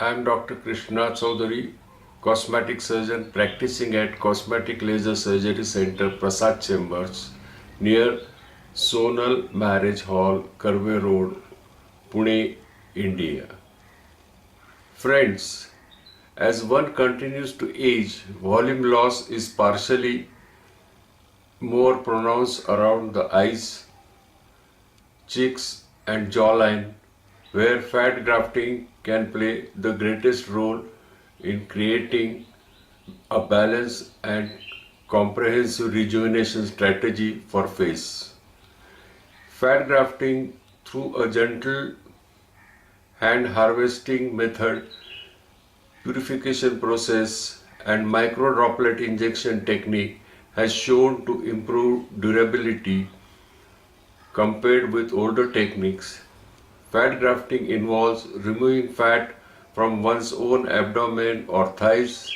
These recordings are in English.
I am Dr. Krishna Chaudhary, cosmetic surgeon practicing at Cosmetic Laser Surgery Center, Prasad Chambers, near Sonal Marriage Hall, Karve Road, Pune, India. Friends, as one continues to age, volume loss is partially more pronounced around the eyes, cheeks, and jawline, where fat grafting can play the greatest role in creating a balanced and comprehensive rejuvenation strategy for face. Fat grafting through a gentle hand harvesting method, purification process, and micro droplet injection technique has shown to improve durability compared with older techniques. Fat grafting involves removing fat from one's own abdomen or thighs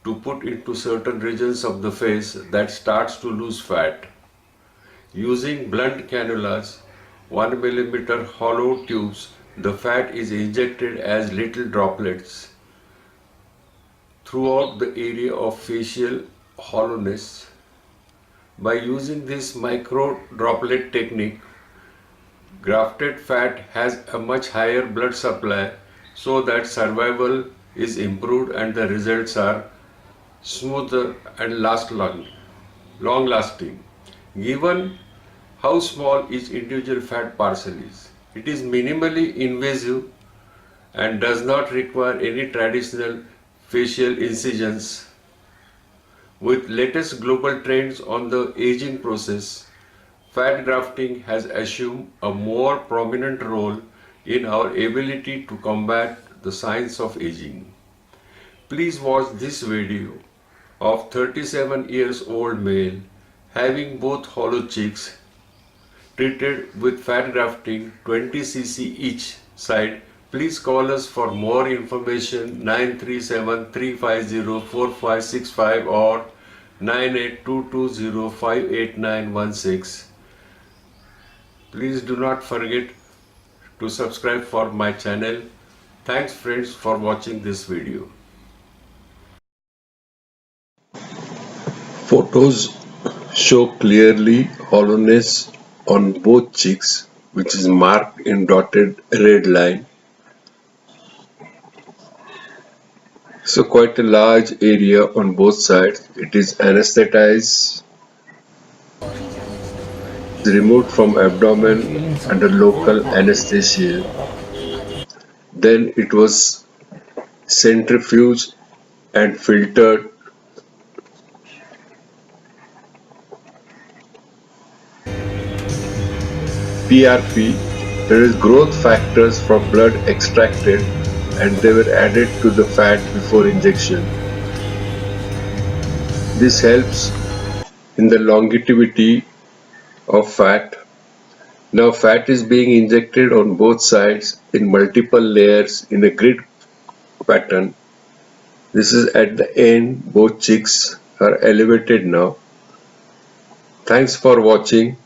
to put into certain regions of the face that starts to lose fat. Using blunt cannulas, 1 mm hollow tubes, the fat is injected as little droplets throughout the area of facial hollowness. By using this micro droplet technique, grafted fat has a much higher blood supply so that survival is improved and the results are smoother and long lasting. Given how small each individual fat parcel is, it is minimally invasive and does not require any traditional facial incisions. With latest global trends on the aging process, fat grafting has assumed a more prominent role in our ability to combat the signs of aging. Please watch this video of 37 years old male having both hollow cheeks treated with fat grafting 20 cc each side. Please call us for more information 937-350-4565 or 9822058916. Please do not forget to subscribe for my channel. Thanks friends for watching this video. Photos show clearly hollowness on both cheeks, which is marked in dotted red line. So quite a large area on both sides. It is anesthetized, removed from abdomen under local anesthesia. Then it was centrifuged and filtered. PRP, there is growth factors from blood extracted and they were added to the fat before injection. This helps in the longevity of fat. Now fat is being injected on both sides in multiple layers in a grid pattern. This is at the end. Both cheeks are elevated now. Thanks for watching.